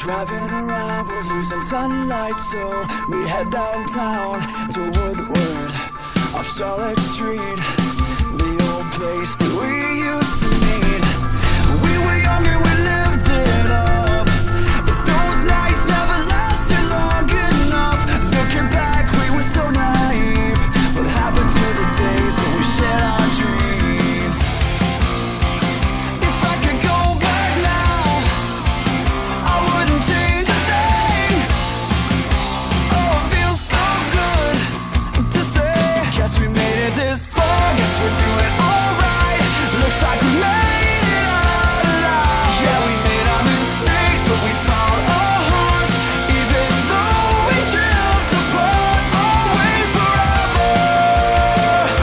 Driving around, we're losing sunlight, so we head downtown to Woodward, off Charlotte Street, the old place